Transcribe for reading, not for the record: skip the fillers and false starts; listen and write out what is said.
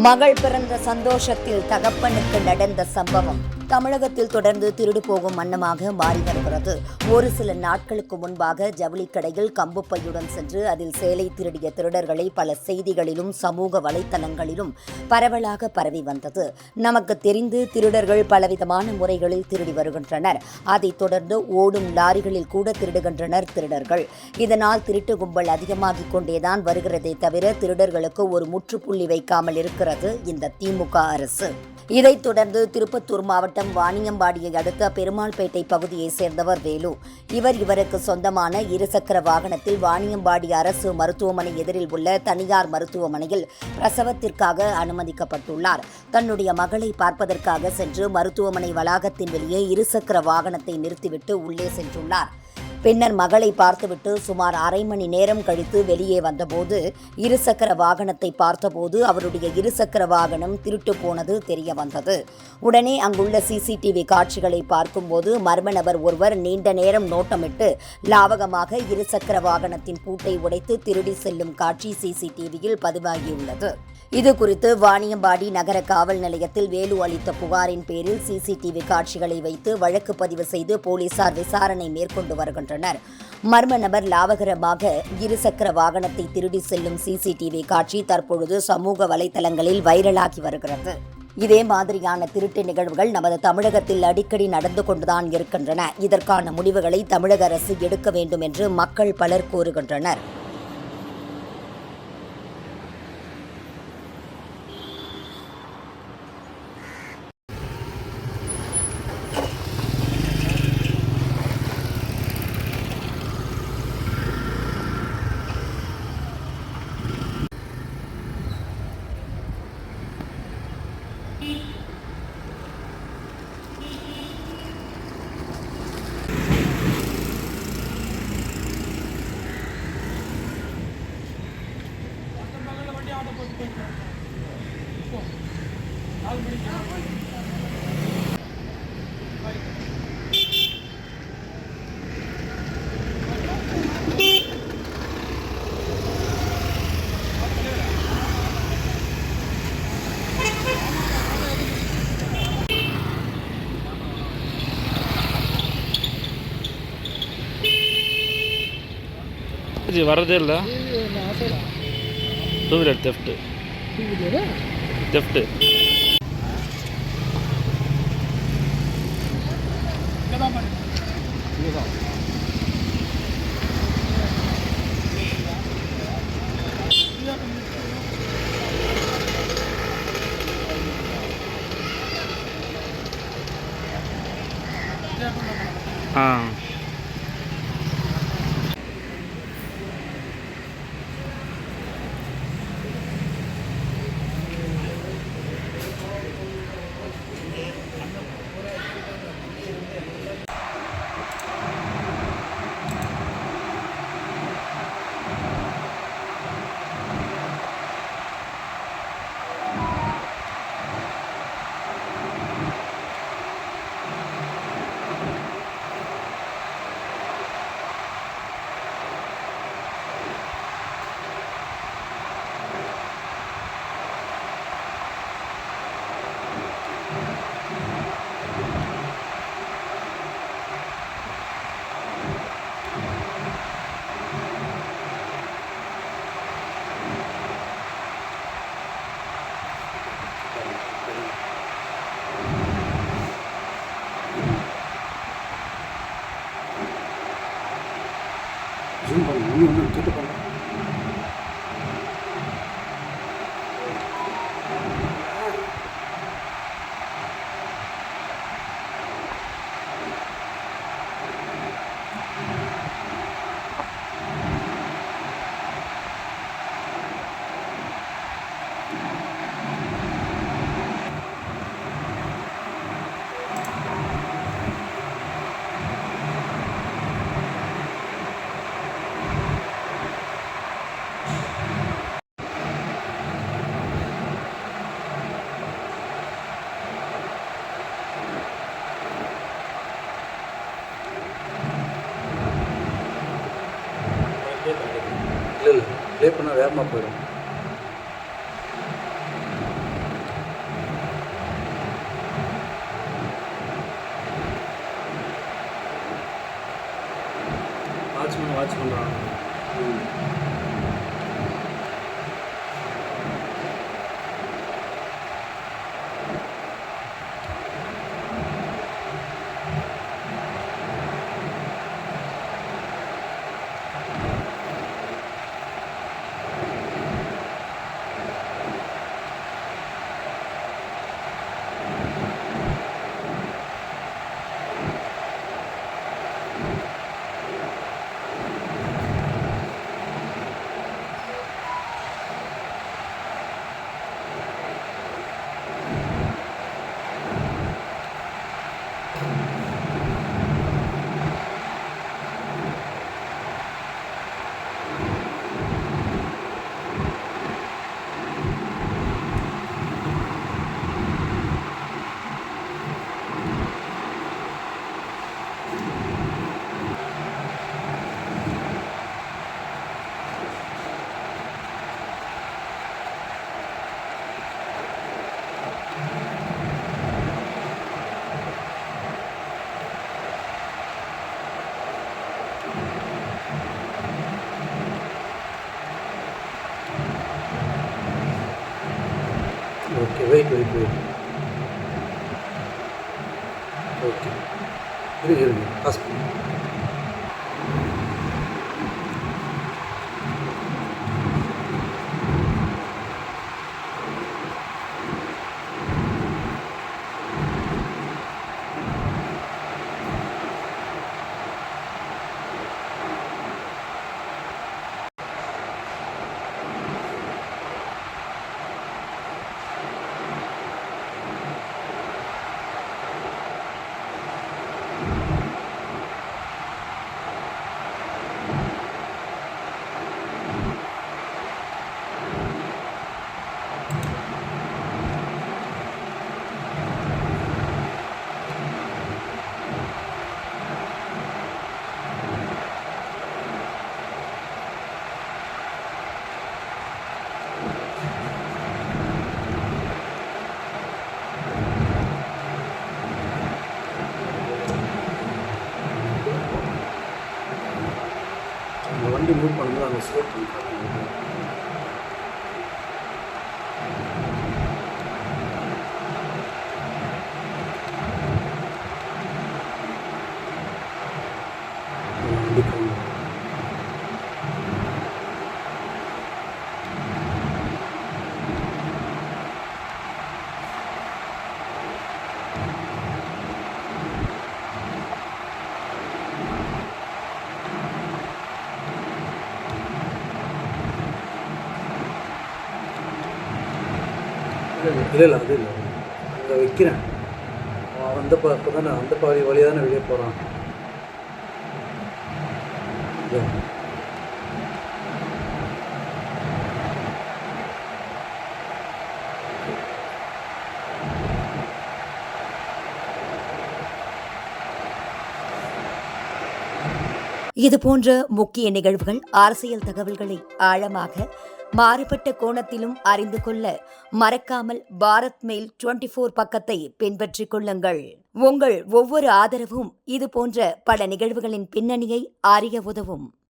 மகள் பிறந்த சந்தோஷத்தில் தகப்பனுக்கு நடந்த சம்பவம் தமிழகத்தில் தொடர்ந்து திருடு போகும் வண்ணமாக மாறி வருகிறது. ஒரு சில நாட்களுக்கு முன்பாக ஜவுளிக்கடையில் கம்புப்பையுடன் சென்று அதில் சேலை திருடிய திருடர்களை பல செய்திகளிலும் சமூக வலைத்தளங்களிலும் பரவலாக பரவி வந்தது. நமக்கு தெரிந்து திருடர்கள் பலவிதமான முறைகளில் திருடி வருகின்றனர். அதைத் தொடர்ந்து ஓடும் லாரிகளில் கூட திருடுகின்றனர் திருடர்கள். இதனால் திருட்டு கும்பல் அதிகமாகிக் கொண்டேதான் வருகிறதே தவிர திருடர்களுக்கு ஒரு முற்றுப்புள்ளி வைக்காமல் இருக்கிறது இந்த திமுக அரசு. இதைத் தொடர்ந்து திருப்பத்தூர் மாவட்டம் வாணியம்பாடியை அடுத்த பெருமாள்பேட்டை பகுதியைச் சேர்ந்தவர் வேலு. இவருக்கு சொந்தமான இருசக்கர வாகனத்தில் வாணியம்பாடி அரசு மருத்துவமனை எதிரில் உள்ள தனியார் மருத்துவமனையில் பிரசவத்திற்காக அனுமதிக்கப்பட்டுள்ளார். தன்னுடைய மகளை பார்ப்பதற்காக சென்று மருத்துவமனை வளாகத்தின் வெளியே இருசக்கர வாகனத்தை நிறுத்திவிட்டு உள்ளே சென்றுள்ளார். பின்னர் மகளை பார்த்துவிட்டு சுமார் அரை மணி நேரம் கழித்து வெளியே வந்தபோது இருசக்கர வாகனத்தை பார்த்தபோது அவருடைய இருசக்கர வாகனம் திருட்டு போனது தெரிய வந்தது. உடனே அங்குள்ள சிசிடிவி காட்சிகளை பார்க்கும்போது மர்ம நபர் ஒருவர் நீண்ட நேரம் நோட்டமிட்டு லாவகமாக இருசக்கர வாகனத்தின் பூட்டை உடைத்து திருடி செல்லும் காட்சி சிசிடிவியில் பதிவாகியுள்ளது. இது குறித்து வாணியம்பாடி நகர காவல் நிலையத்தில் வேலு அளித்த புகாரின் பேரில் சிசிடிவி காட்சிகளை வைத்து வழக்கு பதிவு செய்து போலீசார் விசாரணை மேற்கொண்டு வருகின்றனர். மர்ம நபர் லாவகரமாக இருசக்கர வாகனத்தை திருடி செல்லும் சிசிடிவி காட்சி தற்பொழுது சமூக வலைதளங்களில் வைரலாகி வருகிறது. இதே மாதிரியான திருட்டு நிகழ்வுகள் நமது தமிழகத்தில் அடிக்கடி நடந்து கொண்டுதான் இருக்கின்றன. இதற்கான முடிவுகளை தமிழக அரசு எடுக்க வேண்டும் என்று மக்கள் பலர் கூறுகின்றனர். இது வரதே இல்லை. டூ வீலர் தெஃப்ட்டு இல்லை ப்ளே பண்ணால் வேகமாக போயிடும். Okay. Wait, wait, wait. Okay. இருங்க. பாஸ் பண்ணுங்க. அந்த வண்டி மூவ் பண்ணும்போது அங்கே ஸ்லோ பண்ணிட்டாங்க. வண்டி போகணும். இல்லை அது இல்லை, அங்கே வைக்கிறேன். அவன் அந்த இப்போ தானே அந்த பாதி வழியாக தானே வெளியே போகிறான். இதுபோன்ற முக்கிய நிகழ்வுகள், அரசியல் தகவல்களை ஆழமாக மாறுபட்ட கோணத்திலும் அறிந்து கொள்ள மறக்காமல் பாரத் மெயில் 24 பக்கத்தை பின்பற்றிக் கொள்ளுங்கள். உங்கள் ஒவ்வொரு ஆதரவும் இதுபோன்ற பல நிகழ்வுகளின் பின்னணியை அறிய உதவும்.